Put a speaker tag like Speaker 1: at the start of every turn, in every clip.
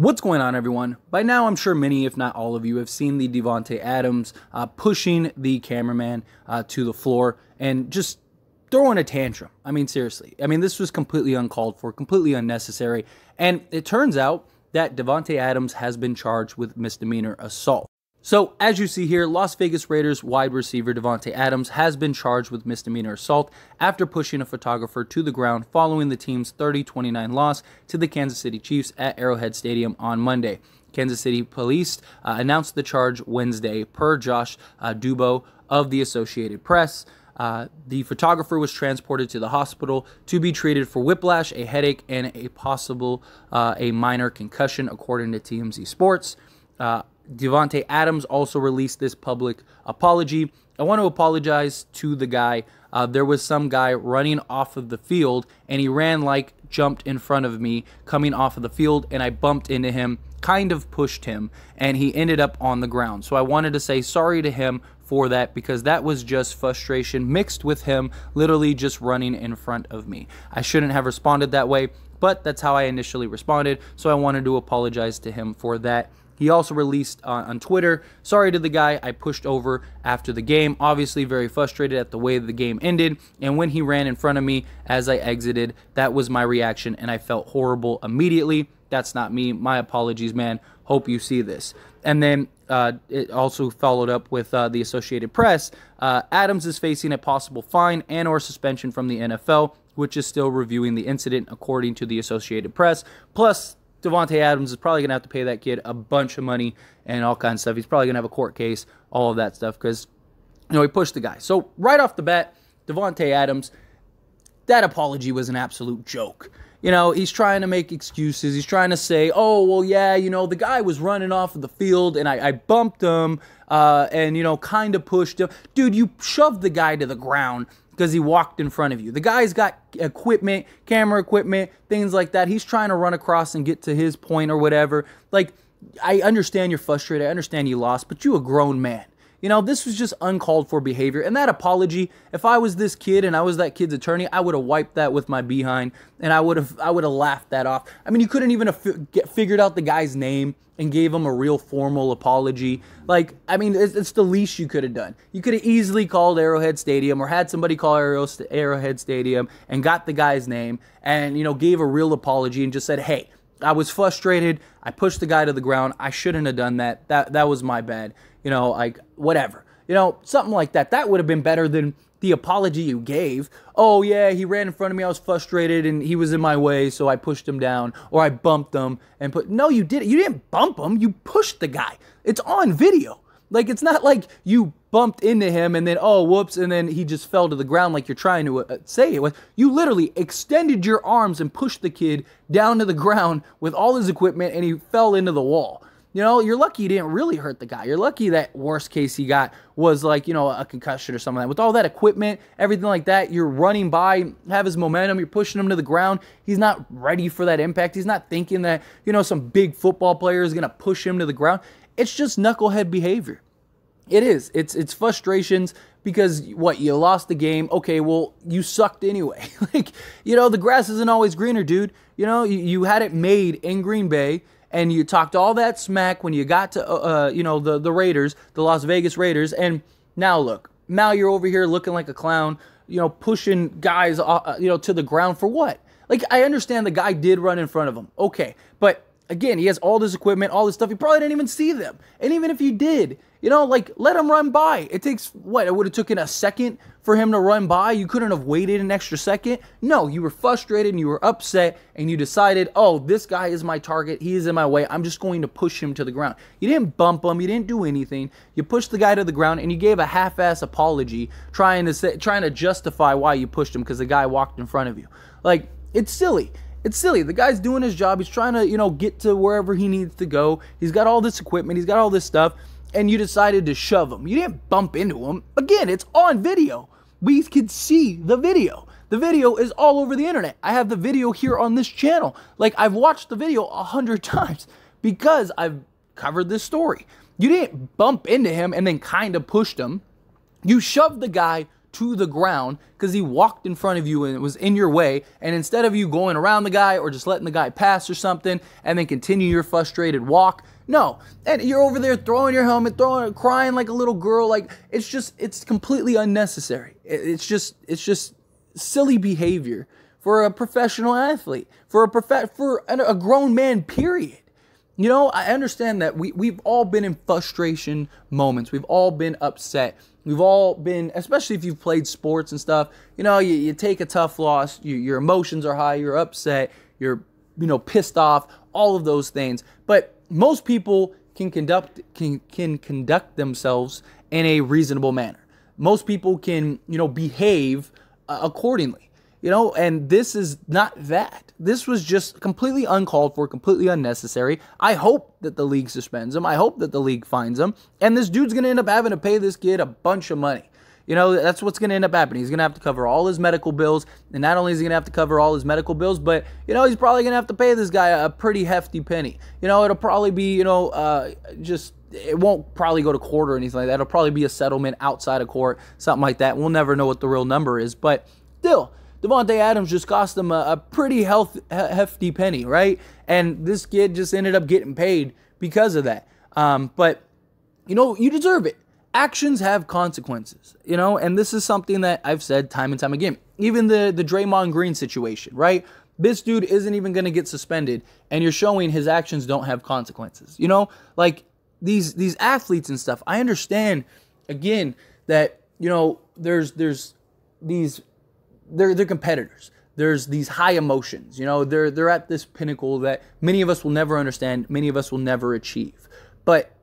Speaker 1: What's going on, everyone? By now, I'm sure many, if not all of you, have seen the Devante Adams pushing the cameraman to the floor and just throwing a tantrum. I mean, seriously. I mean, this was completely uncalled for, completely unnecessary. And it turns out that Devante Adams has been charged with misdemeanor assault. So, as you see here, Las Vegas Raiders wide receiver Devante Adams has been charged with misdemeanor assault after pushing a photographer to the ground following the team's 30-29 loss to the Kansas City Chiefs at Arrowhead Stadium on Monday. Kansas City police announced the charge Wednesday, per Josh Dubow of the Associated Press. The photographer was transported to the hospital to be treated for whiplash, a headache, and a possible a minor concussion, according to TMZ Sports. Devante Adams also released this public apology. I want to apologize to the guy. There was some guy running off of the field, and he jumped in front of me coming off of the field, and I bumped into him, kind of pushed him, and he ended up on the ground. So I wanted to say sorry to him for that, because that was just frustration mixed with him literally just running in front of me. I shouldn't have responded that way, but that's how I initially responded, so I wanted to apologize to him for that. He also released on Twitter, sorry to the guy I pushed over after the game. Obviously very frustrated at the way the game ended. And when he ran in front of me as I exited, that was my reaction, and I felt horrible immediately. That's not me. My apologies, man. Hope you see this. And then it also followed up with the Associated Press. Adams is facing a possible fine and or suspension from the NFL, which is still reviewing the incident, according to the Associated Press. Plus, Devante Adams is probably going to have to pay that kid a bunch of money and all kinds of stuff. He's probably going to have a court case, all of that stuff, because, you know, he pushed the guy. So right off the bat, Devante Adams, that apology was an absolute joke. You know, he's trying to make excuses. He's trying to say, oh, well, yeah, you know, the guy was running off of the field and I bumped him and, you know, kind of pushed him. Dude, you shoved the guy to the ground because he walked in front of you. The guy's got equipment, camera equipment, things like that. He's trying to run across and get to his point or whatever. Like, I understand you're frustrated. I understand you lost, but you a grown man. You know, this was just uncalled for behavior. And that apology, if I was this kid and I was that kid's attorney, I would have wiped that with my behind, and I would have laughed that off. I mean, you couldn't even have figured out the guy's name and gave him a real formal apology. Like, I mean, it's the least you could have done. You could have easily called Arrowhead Stadium or had somebody call Arrowhead Stadium and got the guy's name and, you know, gave a real apology and just said, hey, I was frustrated. I pushed the guy to the ground. I shouldn't have done that. That was my bad. You know, like, whatever. You know, something like that. That would have been better than the apology you gave. Oh, yeah, he ran in front of me. I was frustrated, and he was in my way, so I pushed him down, or I bumped him. No, you didn't. You didn't bump him. You pushed the guy. It's on video. Like, it's not like you bumped into him and then, oh, whoops, and then he just fell to the ground like you're trying to say it was. You literally extended your arms and pushed the kid down to the ground with all his equipment, and he fell into the wall. You know, you're lucky you didn't really hurt the guy. You're lucky that worst case he got was like, you know, a concussion or something like that. With all that equipment, everything like that, you're running by, have his momentum, you're pushing him to the ground. He's not ready for that impact. He's not thinking that, you know, some big football player is going to push him to the ground. It's just knucklehead behavior. It is. It's frustrations because, what, you lost the game. Okay, well, you sucked anyway. Like, you know, the grass isn't always greener, dude. You know, you had it made in Green Bay, and you talked all that smack when you got to, you know, the Raiders, the Las Vegas Raiders, and now look, now you're over here looking like a clown, you know, pushing guys, you know, to the ground for what? Like, I understand the guy did run in front of him, okay, but again, he has all this equipment, all this stuff, he probably didn't even see them, and even if he did, you know, like, let him run by. It takes, what, it would have taken a second for him to run by? You couldn't have waited an extra second? No, you were frustrated and you were upset and you decided, oh, this guy is my target. He is in my way. I'm just going to push him to the ground. You didn't bump him. You didn't do anything. You pushed the guy to the ground and you gave a half-ass apology trying to justify why you pushed him because the guy walked in front of you. Like, it's silly. It's silly. The guy's doing his job. He's trying to, you know, get to wherever he needs to go. He's got all this equipment. He's got all this stuff. And you decided to shove him. You didn't bump into him. Again, it's on video. We could see the video. The video is all over the internet. I have the video here on this channel. Like, I've watched the video 100 times because I've covered this story. You didn't bump into him and then kind of pushed him. You shoved the guy to the ground because he walked in front of you and it was in your way. And instead of you going around the guy or just letting the guy pass or something and then continue your frustrated walk, no. And you're over there throwing your helmet, crying like a little girl. Like, it's completely unnecessary. It's just silly behavior for a professional athlete, for a grown man, period. You know, I understand that we've all been in frustration moments. We've all been upset. We've all been, especially if you've played sports and stuff, you know, you take a tough loss, your emotions are high, you're upset, you're, pissed off, all of those things. But most people can conduct themselves in a reasonable manner. Most people can, behave accordingly. And this is not that. This was just completely uncalled for, completely unnecessary. I hope that the league suspends him. I hope that the league fines him. And this dude's going to end up having to pay this kid a bunch of money. That's what's going to end up happening. He's going to have to cover all his medical bills. And not only is he going to have to cover all his medical bills, but, he's probably going to have to pay this guy a pretty hefty penny. It'll probably be, it won't probably go to court or anything like that. It'll probably be a settlement outside of court, something like that. We'll never know what the real number is. But still, Devante Adams just cost them a pretty hefty penny, right? And this kid just ended up getting paid because of that. But, you deserve it. Actions have consequences, and this is something that I've said time and time again. Even the Draymond Green situation, right? This dude isn't even going to get suspended, and you're showing his actions don't have consequences. Like these athletes and stuff. I understand, again, that, there's these... They're competitors. There's these high emotions. They're at this pinnacle that many of us will never understand, many of us will never achieve. But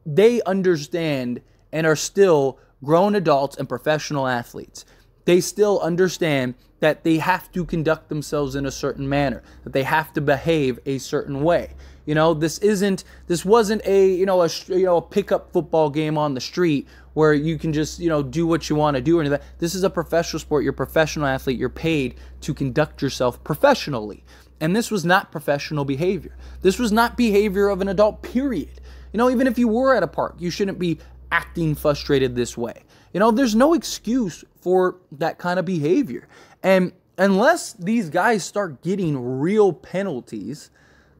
Speaker 1: they understand and are still grown adults and professional athletes. They still understand that they have to conduct themselves in a certain manner, that they have to behave a certain way. This wasn't a pickup football game on the street where you can just, do what you want to do or anything. This is a professional sport. You're a professional athlete. You're paid to conduct yourself professionally. And this was not professional behavior. This was not behavior of an adult, period. Even if you were at a park, you shouldn't be acting frustrated this way. There's no excuse for that kind of behavior. And unless these guys start getting real penalties,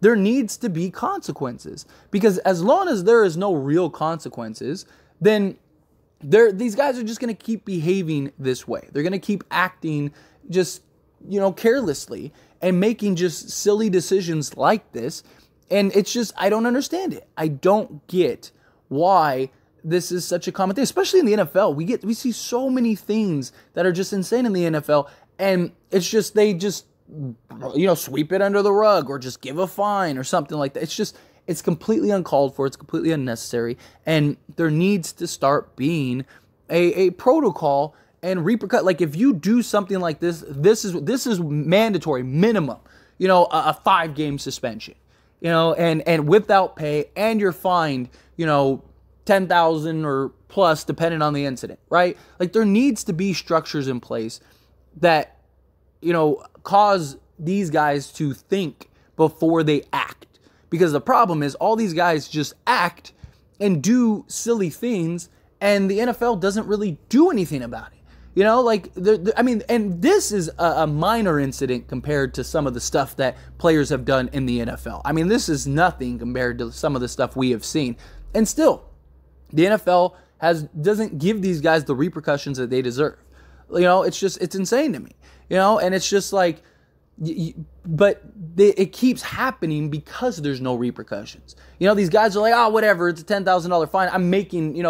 Speaker 1: there needs to be consequences. Because as long as there is no real consequences, then these guys are just going to keep behaving this way. They're going to keep acting just, carelessly and making just silly decisions like this. And it's just, I don't understand it. I don't get why this is such a common thing, especially in the NFL. We see so many things that are just insane in the NFL. And it's just, they just, sweep it under the rug or just give a fine or something like that. It's completely uncalled for. It's completely unnecessary. And there needs to start being a protocol and repercut. Like, if you do something like this, this is mandatory minimum, a 5-game suspension, and without pay, and you're fined, $10,000 or plus, depending on the incident, right? Like, there needs to be structures in place that, cause these guys to think before they act. Because the problem is all these guys just act and do silly things, and the NFL doesn't really do anything about it. And this is a minor incident compared to some of the stuff that players have done in the NFL. I mean, this is nothing compared to some of the stuff we have seen. And still, the NFL doesn't give these guys the repercussions that they deserve. It's insane to me. And it's just like, but it keeps happening because there's no repercussions. These guys are like, whatever, it's a $10,000 fine. I'm making,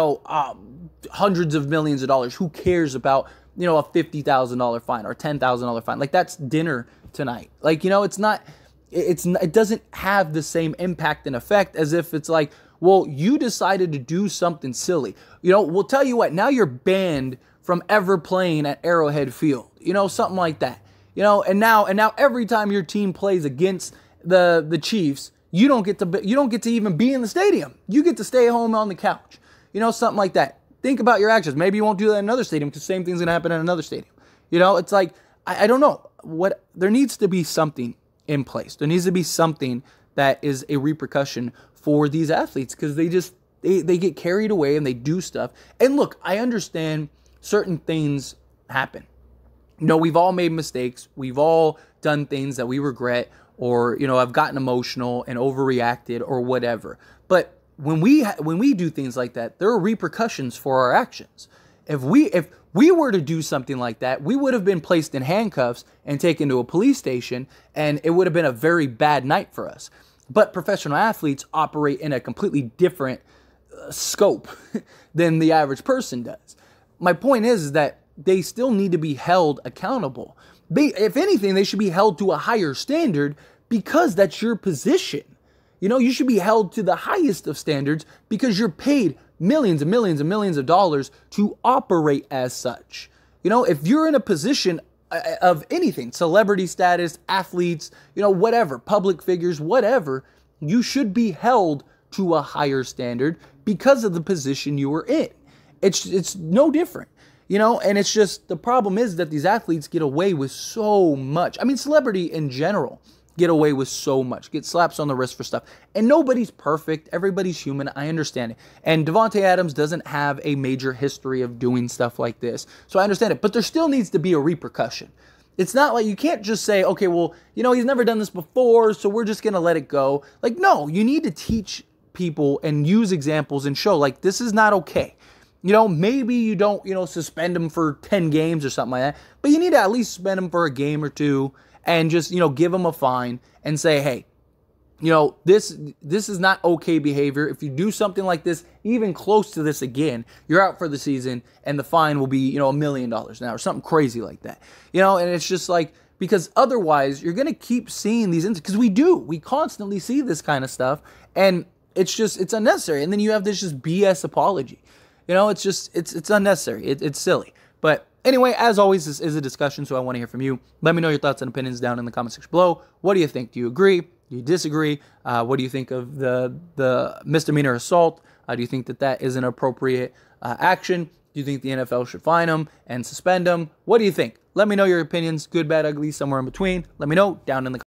Speaker 1: hundreds of millions of dollars. Who cares about, a $50,000 fine or $10,000 fine? Like, that's dinner tonight. Like, it doesn't have the same impact and effect as if it's like, well, you decided to do something silly. We'll tell you what, now you're banned from ever playing at Arrowhead Field. Something like that. And now every time your team plays against the Chiefs, you don't get to even be in the stadium. You get to stay home on the couch. Something like that. Think about your actions. Maybe you won't do that in another stadium because the same thing's going to happen in another stadium. It's like, I don't know. There needs to be something in place. There needs to be something that is a repercussion for these athletes because they get carried away and they do stuff. And look, I understand certain things happen. We've all made mistakes. We've all done things that we regret, or, have gotten emotional and overreacted or whatever. But when we do things like that, there are repercussions for our actions. If we were to do something like that, we would have been placed in handcuffs and taken to a police station, and it would have been a very bad night for us. But professional athletes operate in a completely different scope than the average person does. My point is that they still need to be held accountable. If anything, they should be held to a higher standard because that's your position. You should be held to the highest of standards because you're paid millions and millions and millions of dollars to operate as such. If you're in a position of anything, celebrity status, athletes, whatever, public figures, whatever, you should be held to a higher standard because of the position you were in. It's no different. And it's just, the problem is that these athletes get away with so much. I mean, celebrity in general get away with so much, get slaps on the wrist for stuff. And nobody's perfect. Everybody's human. I understand it. And Devante Adams doesn't have a major history of doing stuff like this. So I understand it. But there still needs to be a repercussion. It's not like you can't just say, okay, well, he's never done this before, so we're just going to let it go. Like, no, you need to teach people and use examples and show, like, this is not okay. Maybe you don't, suspend them for 10 games or something like that, but you need to at least suspend them for a game or two and just, give them a fine and say, hey, this is not okay behavior. If you do something like this, even close to this again, you're out for the season and the fine will be, $1 million now or something crazy like that. And it's just like, because otherwise you're going to keep seeing these incidents, because we constantly see this kind of stuff, and it's unnecessary. And then you have this just BS apology. It's unnecessary. It's silly. But anyway, as always, this is a discussion, so I want to hear from you. Let me know your thoughts and opinions down in the comment section below. What do you think? Do you agree? Do you disagree? What do you think of the misdemeanor assault? Do you think that is an appropriate action? Do you think the NFL should fine them and suspend them? What do you think? Let me know your opinions, good, bad, ugly, somewhere in between. Let me know down in the comments.